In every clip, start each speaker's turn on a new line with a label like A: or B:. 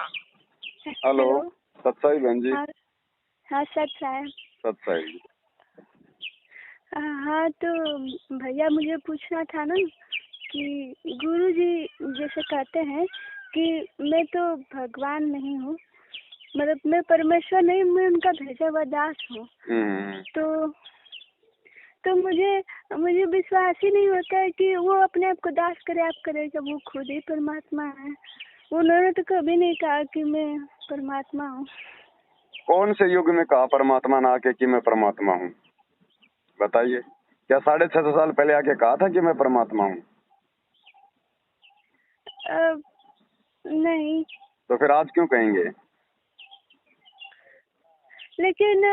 A: Hello.
B: Hello.
A: सत्साई बहन जी।
B: हाँ। हाँ सच है।
A: सत्साई।
B: हाँ तो भैया मुझे पूछना था ना कि गुरुजी जैसे कहते हैं कि मैं तो भगवान नहीं हूँ, मतलब मैं परमेश्वर नहीं, मैं उनका भेजा हुआ दास हूँ। तो मुझे मुझे विश्वास ही नहीं होता है कि वो अपने आप को दास करे आप करे, जब वो खुद ही परमात्मा है। उन्होंने तो कभी नहीं कहा कि मैं परमात्मा हूँ।
A: कौन से युग में कहा परमात्मा ना आके कि मैं परमात्मा हूँ? बताइए। क्या 650 साल पहले आके कहा था कि मैं परमात्मा हूँ?
B: नहीं।
A: तो फिर आज क्यों कहेंगे?
B: लेकिन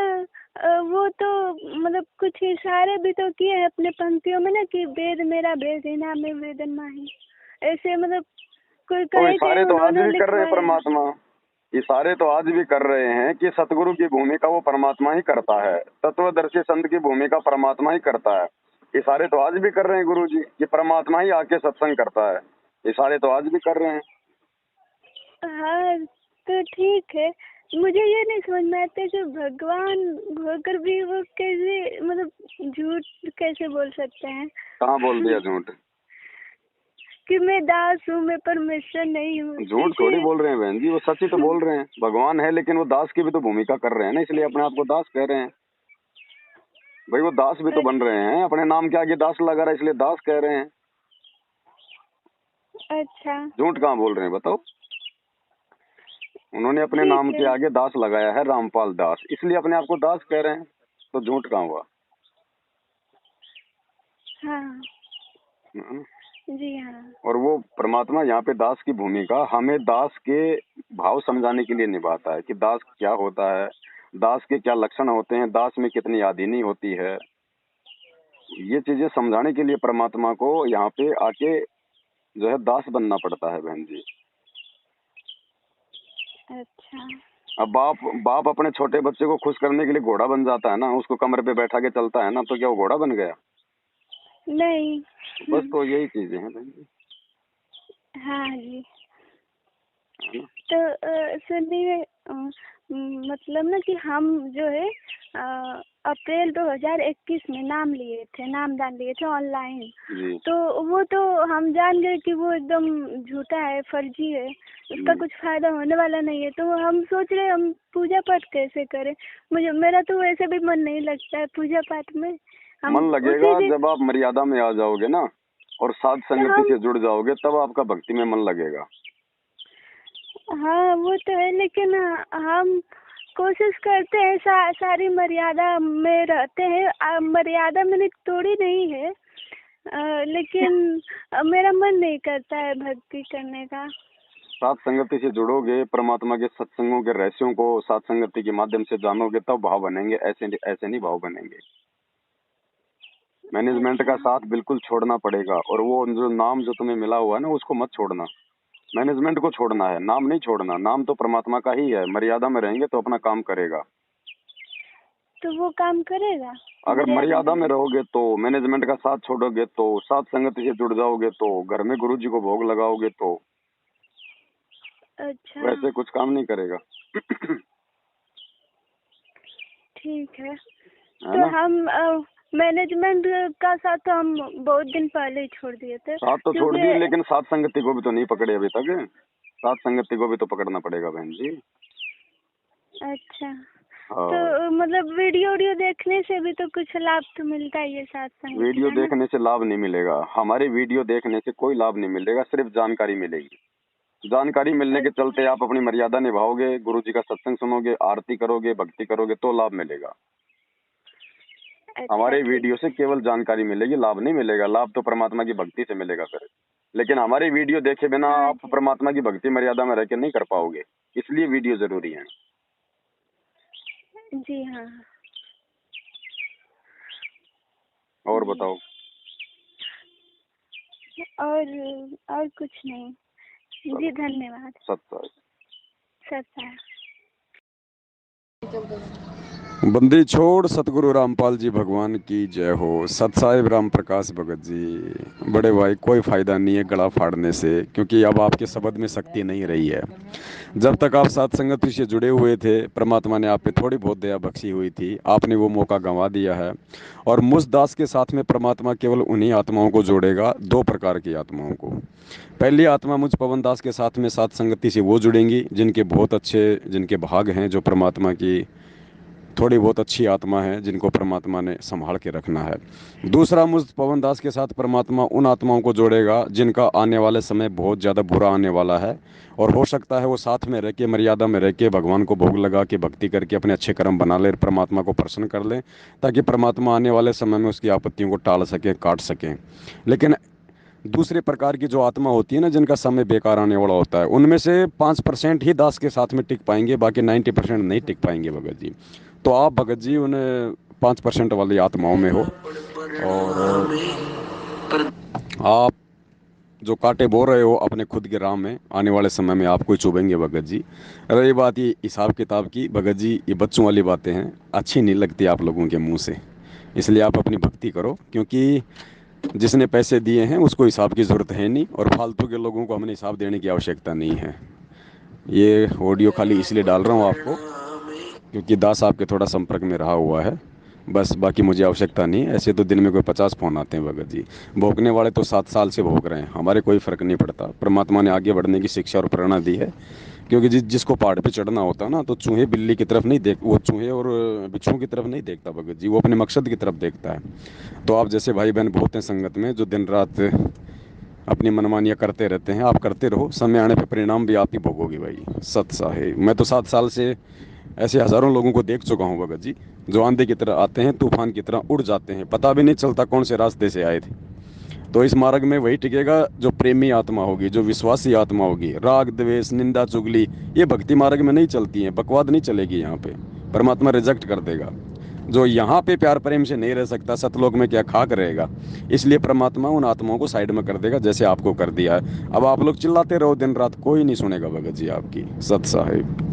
B: वो तो मतलब कुछ इशारे भी तो किए हैं अपने पंक्तियों में ना कि वेद मेरा भेद ही ना मैं वेदन माही, ऐसे मतलब कोई
A: तो
B: कहे कि
A: इशारे तो आज
B: उन्होंने
A: भी कर रहे हैं
B: लिखवाया।
A: परमात्मा। इशारे तो आज भी कर रहे हैं कि सतगुरु की भूमिका वो परमात्मा ही करता है, तत्वदर्शी संत की भूमिका परमात्मा ही करता है। इशारे तो आज भी कर रहे हैं गुरु जी कि परमात्मा ही आके सत्संग करता है। इशारे तो आज भी कर रहे हैं।
B: हाँ तो ठीक है, मुझे ये नहीं समझ में आता कि भगवान होकर भी वो कैसे मतलब झूठ कैसे बोल सकते हैं।
A: कहाँ बोल दिया झूठ?
B: कि मैं दास हूँ, मैं परमेश्वर नहीं हूँ।
A: झूठ
B: इसे
A: थोड़ी बोल रहे हैं बहन जी, वो सच ही तो बोल रहे हैं। भगवान है लेकिन वो दास की भी तो भूमिका कर रहे हैं ना, इसलिए अपने आप को दास कह रहे हैं। भाई वो दास भी तो बन रहे हैं, अपने नाम के आगे दास लगा रहा है इसलिए दास कह रहे हैं।
B: अच्छा
A: झूठ कहाँ बोल रहे हैं बताओ? उन्होंने अपने नाम
B: ठीक है।
A: के आगे दास लगाया है, रामपाल दास, इसलिए अपने आप को दास कह रहे हैं। तो झूठ कहाँ हुआ?
B: हाँ
A: हम्म।
B: जी हाँ।
A: और वो परमात्मा यहाँ पे दास की भूमिका हमें दास के भाव समझाने के लिए निभाता है कि दास क्या होता है, दास के क्या लक्षण होते हैं, दास में कितनी आदीनी होती है। ये चीजें समझाने के लिए परमात्मा को यहाँ पे आके जो है दास बनना पड़ता है बहन जी।
B: अच्छा
A: अब बाप बाप अपने छोटे बच्चे को खुश करने के लिए घोड़ा बन जाता है ना, उसको कमरे पे बैठा के चलता है ना, तो क्या वो घोड़ा बन गया?
B: नहीं।
A: बस तो यही चीजें हैं बहन जी।
B: हाँ जी।
A: है ना?
B: तो सुनिए, मतलब ना कि हम जो है अप्रैल 2021 में नाम लिए थे, नामदान लिए थे ऑनलाइन।
A: जी
B: तो वो तो हम जान गए कि वो एकदम झूठा है, फर्जी है, उसका
A: जी।
B: कुछ फायदा होने वाला नहीं है। तो हम सोच रहे हम पूजा पाठ कैसे करें। मेरा तो वैसे भी मन नहीं लगता है पूजा पाठ में। हम
A: मन लगेगा
B: उसी दिन
A: जब आप मर्यादा में आ जाओगे ना और साध
B: तो
A: संगति
B: हम
A: से जुड़ जाओगे, तब आपका भक्ति में मन लगेगा।
B: हाँ वो तो है, लेकिन हम कोशिश करते हैं, सारी मर्यादा में रहते हैं। मर्यादा मैंने तोड़ी नहीं है, लेकिन मेरा मन नहीं करता है भक्ति करने का।
A: साध संगति से जुड़ोगे, परमात्मा के सत्संगों के रहस्यों को साध संगति के माध्यम से जानोगे, तब भाव बनेंगे। ऐसे ऐसे नहीं भाव बनेंगे। मैनेजमेंट
B: अच्छा
A: का साथ बिल्कुल छोड़ना पड़ेगा, और वो जो नाम जो तुम्हें मिला हुआ है ना, उसको मत छोड़ना। मैनेजमेंट को छोड़ना है, नाम नहीं छोड़ना। नाम तो परमात्मा का ही है। मर्यादा में रहेंगे तो अपना काम करेगा।
B: तो वो काम करेगा
A: अगर
B: मर्यादा
A: मर्यादा
B: में।
A: में रहोगे तो, मैनेजमेंट का साथ छोड़ोगे तो, साथ संगति से जुड़ जाओगे तो, घर में गुरु जी को भोग लगाओगे तो,
B: अच्छा
A: वैसे कुछ काम नहीं करेगा।
B: ठीक है।
A: है
B: तो
A: ना?
B: हम मैनेजमेंट का साथ तो हम बहुत दिन पहले ही छोड़ दिए थे,
A: साथ तो छोड़
B: क्योंकि
A: दिए, लेकिन साथ संगति को भी तो नहीं पकड़े अभी तक। साथ संगति को भी तो पकड़ना पड़ेगा बहन जी।
B: अच्छा तो
A: हाँ।
B: मतलब वीडियो देखने से भी तो कुछ लाभ तो मिलता ही है साथ संगति
A: वीडियो
B: का ना।
A: देखने से लाभ नहीं मिलेगा। हमारे वीडियो देखने से कोई लाभ नहीं मिलेगा, सिर्फ जानकारी मिलेगी। जानकारी मिलने के
B: अच्छा
A: चलते आप अपनी मर्यादा निभाओगे, गुरु जी का सत्संग सुनोगे, आरती करोगे, भक्ति करोगे, तो लाभ मिलेगा।
B: अच्छा
A: हमारे
B: ठीक
A: वीडियो से
B: है।
A: केवल जानकारी मिलेगी, लाभ नहीं मिलेगा। लाभ तो परमात्मा की भक्ति से मिलेगा फिर। लेकिन हमारी वीडियो देखे बिना
B: हाँ
A: आप
B: जी।
A: परमात्मा की भक्ति मर्यादा में रह के नहीं कर पाओगे, इसलिए वीडियो जरूरी है।
B: जी हाँ।
A: और
B: जी।
A: बताओ।
B: और कुछ नहीं। जी
A: चलो,
B: धन्यवाद।
A: सत्य।
B: सत्या।
A: बंदी छोड़ सतगुरु रामपाल जी भगवान की जय हो। सत साहिब राम प्रकाश भगत जी। बड़े भाई कोई फायदा नहीं है गला फाड़ने से, क्योंकि अब आपके शब्द में शक्ति नहीं रही है। जब तक आप सात संगति से जुड़े हुए थे, परमात्मा ने आप पे थोड़ी बहुत दया बख्शी हुई थी, आपने वो मौका गंवा दिया है। और मुझ दास के साथ में परमात्मा केवल उन्हीं आत्माओं को जोड़ेगा, दो प्रकार की आत्माओं को। पहली आत्मा मुझ पवन दास के साथ में सात संगति से वो जुड़ेंगी जिनके बहुत अच्छे, जिनके भाग हैं, जो परमात्मा की थोड़ी बहुत अच्छी आत्मा है, जिनको परमात्मा ने संभाल के रखना है। दूसरा, मुझ पवन दास के साथ परमात्मा उन आत्माओं को जोड़ेगा जिनका आने वाले समय बहुत ज़्यादा बुरा आने वाला है, और हो सकता है वो साथ में रह के, मर्यादा में रह के, भगवान को भोग लगा के, भक्ति करके अपने अच्छे कर्म बना ले, परमात्मा को प्रसन्न कर लें, ताकि परमात्मा आने वाले समय में उसकी आपत्तियों को टाल सकें, काट सकें। लेकिन दूसरे प्रकार की जो आत्मा होती है ना, जिनका समय बेकार आने वाला होता है, उनमें से 5% ही दास के साथ में टिक पाएंगे, बाकी 90% नहीं टिक पाएंगे भगत जी। तो आप भगत जी उन 5% वाली आत्माओं में हो, और आप जो कांटे बो रहे हो अपने खुद के राह में, आने वाले समय में आपको ही चुभेंगे भगत जी। रही बात ये हिसाब किताब की, भगत जी ये बच्चों वाली बातें हैं, अच्छी नहीं लगती आप लोगों के मुंह से। इसलिए आप अपनी भक्ति करो, क्योंकि जिसने पैसे दिए हैं उसको हिसाब की ज़रूरत है नहीं, और फालतू के लोगों को हमने हिसाब देने की आवश्यकता नहीं है। ये ऑडियो खाली इसलिए डाल रहा हूँ आपको, क्योंकि दास आपके थोड़ा संपर्क में रहा हुआ है, बस। बाकी मुझे आवश्यकता नहीं है। ऐसे तो दिन में कोई 50 फ़ोन आते हैं भगत जी। भोंकने वाले तो 7 साल से भोंक रहे हैं, हमारे कोई फ़र्क नहीं पड़ता। परमात्मा ने आगे बढ़ने की शिक्षा और प्रेरणा दी है, क्योंकि जिसको पहाड़ पे चढ़ना होता है ना, तो चूहे बिल्ली की तरफ नहीं देख, वो चूहे और बिच्छुओं की तरफ नहीं देखता भगत जी, वो अपने मकसद की तरफ देखता है। तो आप जैसे भाई बहन बहुत हैं संगत में, जो दिन रात अपनी मनमानियाँ करते रहते हैं, आप करते रहो, समय आने पे परिणाम भी आप ही भोगोगे भाई। सत साहिब, मैं तो 7 साल से ऐसे हज़ारों लोगों को देख चुका हूँ भगत जी, जो आंधी की तरह आते हैं, तूफान की तरह उड़ जाते हैं, पता भी नहीं चलता कौन से रास्ते से आए थे। तो इस मार्ग में वही टिकेगा जो प्रेमी आत्मा होगी, जो विश्वासी आत्मा होगी। राग द्वेष निंदा चुगली ये भक्ति मार्ग में नहीं चलती है, बकवाद नहीं चलेगी यहाँ पे, परमात्मा रिजेक्ट कर देगा। जो यहाँ पे प्यार प्रेम से नहीं रह सकता, सतलोक में क्या खाक रहेगा। इसलिए परमात्मा उन आत्माओं को साइड में कर देगा, जैसे आपको कर दिया है। अब आप लोग चिल्लाते रहो दिन रात, कोई नहीं सुनेगा भगत जी आपकी। सत साहिब।